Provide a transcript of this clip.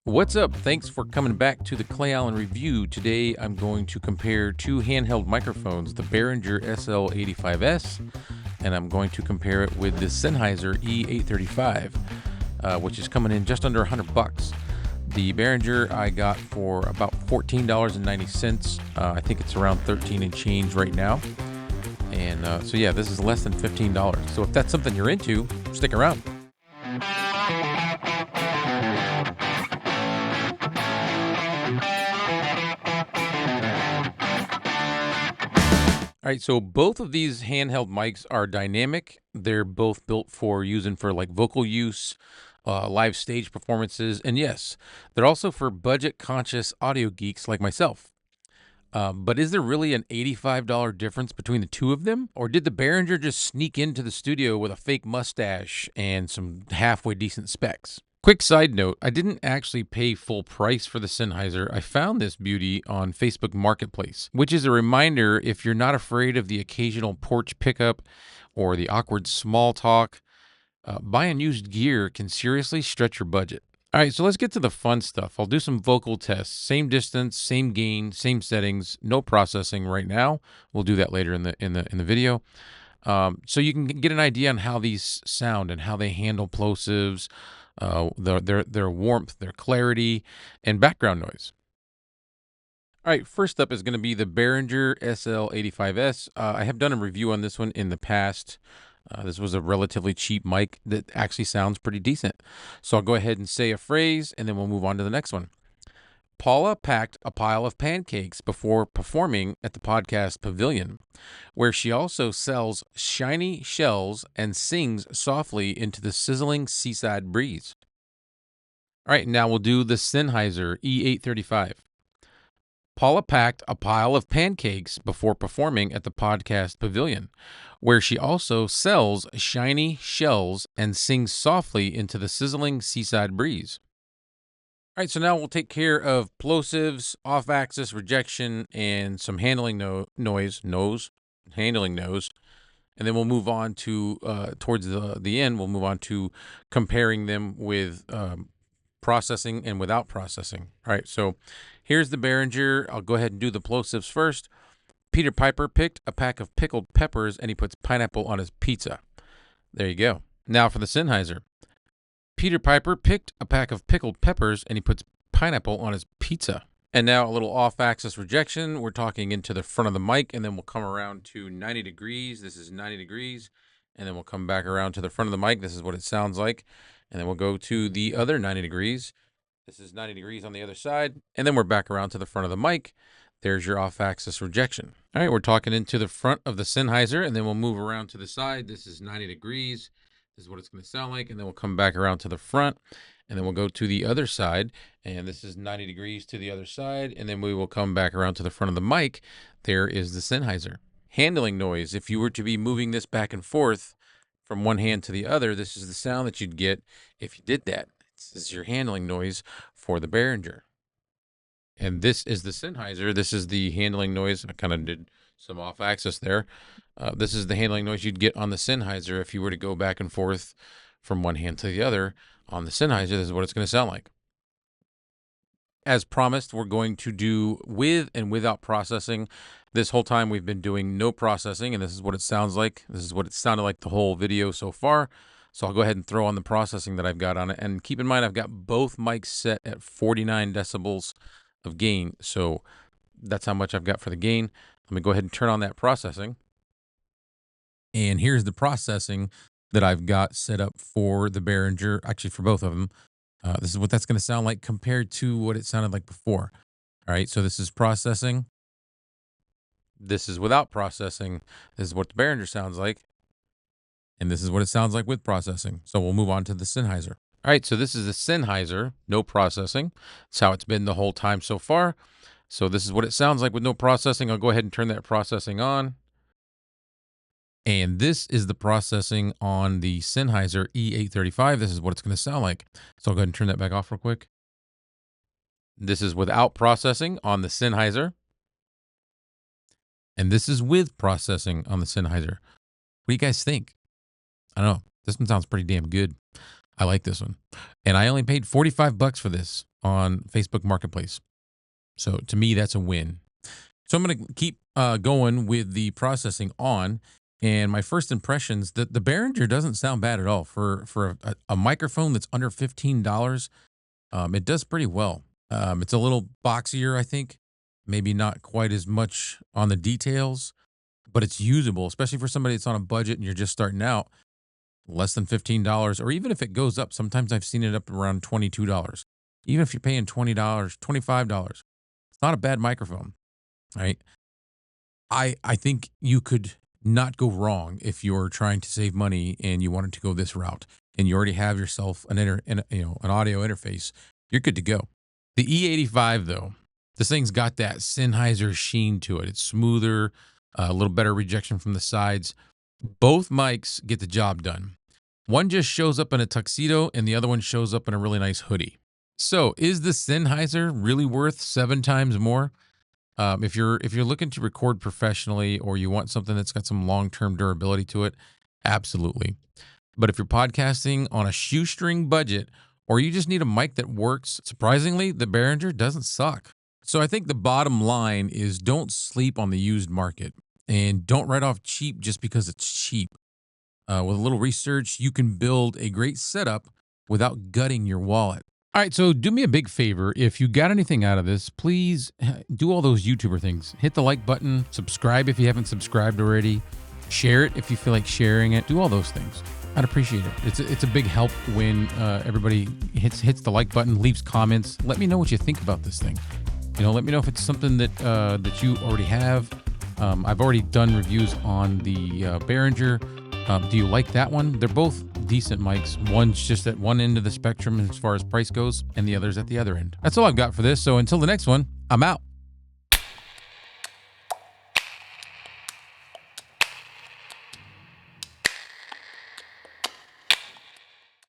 What's up? Thanks for coming back to the Clay Allen Review. Today I'm going to compare two handheld microphones, the Behringer SL85 S, and I'm going to compare it with the Sennheiser E835, which is coming in just under $100. The Behringer I got for about $14.90. I think it's around 13 and change right now. And so yeah, this is less than $15. So if that's something you're into, stick around. All right, so both of these handheld mics are dynamic. They're both built for using for like vocal use, live stage performances, and yes, they're also for budget-conscious audio geeks like myself. But is there really an $85 difference between the two of them? Or did the Behringer just sneak into the studio with a fake mustache and some halfway decent specs? Quick side note, I didn't actually pay full price for the Sennheiser. I found this beauty on Facebook Marketplace, which is a reminder if you're not afraid of the occasional porch pickup or the awkward small talk, buying used gear can seriously stretch your budget. All right, so let's get to the fun stuff. I'll do some vocal tests. Same distance, same gain, same settings, no processing right now. We'll do that later in the video. So you can get an idea on how these sound and how they handle plosives, their warmth, their clarity, and background noise. All right, first up is going to be the Behringer SL85 S. I have done a review on this one in the past. This was a relatively cheap mic that actually sounds pretty decent. So I'll go ahead and say a phrase, and then we'll move on to the next one. Paula packed a pile of pancakes before performing at the podcast pavilion, where she also sells shiny shells and sings softly into the sizzling seaside breeze. All right, now we'll do the Sennheiser E835. Paula packed a pile of pancakes before performing at the podcast pavilion, where she also sells shiny shells and sings softly into the sizzling seaside breeze. All right, so now we'll take care of plosives, off-axis rejection, and some handling handling nose, and then we'll move on to, towards the end, we'll move on to comparing them with processing and without processing. All right, so here's the Behringer. I'll go ahead and do the plosives first. Peter Piper picked a pack of pickled peppers, and he puts pineapple on his pizza. There you go. Now for the Sennheiser. Peter Piper picked a pack of pickled peppers, and he puts pineapple on his pizza. And now a little off-axis rejection. We're talking into the front of the mic, and then we'll come around to 90 degrees. This is 90 degrees. And then we'll come back around to the front of the mic. This is what it sounds like. And then we'll go to the other 90 degrees. This is 90 degrees on the other side. And then we're back around to the front of the mic. There's your off-axis rejection. All right, we're talking into the front of the Sennheiser, and then we'll move around to the side. This is 90 degrees. This is what it's going to sound like. And then we'll come back around to the front, and then we'll go to the other side. And this is 90 degrees to the other side. And then we will come back around to the front of the mic. There is the Sennheiser. Handling noise. If you were to be moving this back and forth from one hand to the other, this is the sound that you'd get if you did that. This is your handling noise for the Behringer. And this is the Sennheiser. This is the handling noise. I kind of did some off-axis there. This is the handling noise you'd get on the Sennheiser if you were to go back and forth from one hand to the other on the Sennheiser. This is what it's going to sound like. As promised, we're going to do with and without processing. This whole time we've been doing no processing, and this is what it sounds like. This is what it sounded like the whole video so far. So I'll go ahead and throw on the processing that I've got on it. And keep in mind, I've got both mics set at 49 decibels of gain. So that's how much I've got for the gain. Let me go ahead and turn on that processing. And here's the processing that I've got set up for the Behringer, actually for both of them. This is what that's going to sound like compared to what it sounded like before. All right, so this is processing. This is without processing. This is what the Behringer sounds like. And this is what it sounds like with processing. So we'll move on to the Sennheiser. All right, so this is the Sennheiser, no processing. That's how it's been the whole time so far. So this is what it sounds like with no processing. I'll go ahead and turn that processing on. And this is the processing on the Sennheiser E835. This is what it's going to sound like. So I'll go ahead and turn that back off real quick. This is without processing on the Sennheiser. And this is with processing on the Sennheiser. What do you guys think? I don't know. This one sounds pretty damn good. I like this one. And I only paid $45 for this. on Facebook Marketplace. So to me, that's a win. So I'm going to keep going with the processing on. And my first impressions, the Behringer doesn't sound bad at all. For a microphone that's under $15, it does pretty well. It's a little boxier, I think. Maybe not quite as much on the details, but it's usable, especially for somebody that's on a budget and you're just starting out. Less than $15, or even if it goes up, sometimes I've seen it up around $22. Even if you're paying $20, $25, it's not a bad microphone, right? I think you could not go wrong if you're trying to save money and you wanted to go this route, and you already have yourself an audio interface. You're good to go. The E85 though, this thing's got that Sennheiser sheen to it. It's smoother, a little better rejection from the sides. Both mics get the job done. One just shows up in a tuxedo and the other one shows up in a really nice hoodie. So is the Sennheiser really worth 7 times more? If you're looking to record professionally or you want something that's got some long-term durability to it, absolutely. But if you're podcasting on a shoestring budget or you just need a mic that works, surprisingly, the Behringer doesn't suck. So I think the bottom line is don't sleep on the used market and don't write off cheap just because it's cheap. With a little research, you can build a great setup without gutting your wallet. All right, so do me a big favor. If you got anything out of this, please do all those YouTuber things. Hit the like button, subscribe if you haven't subscribed already, share it if you feel like sharing it. Do all those things. I'd appreciate it. It's a big help when everybody hits the like button, leaves comments. Let me know what you think about this thing. Let me know if it's something that you already have. I've already done reviews on the Behringer. Do you like that one? They're both decent mics. One's just at one end of the spectrum as far as price goes, and the other's at the other end. That's all I've got for this. So until the next one, I'm out.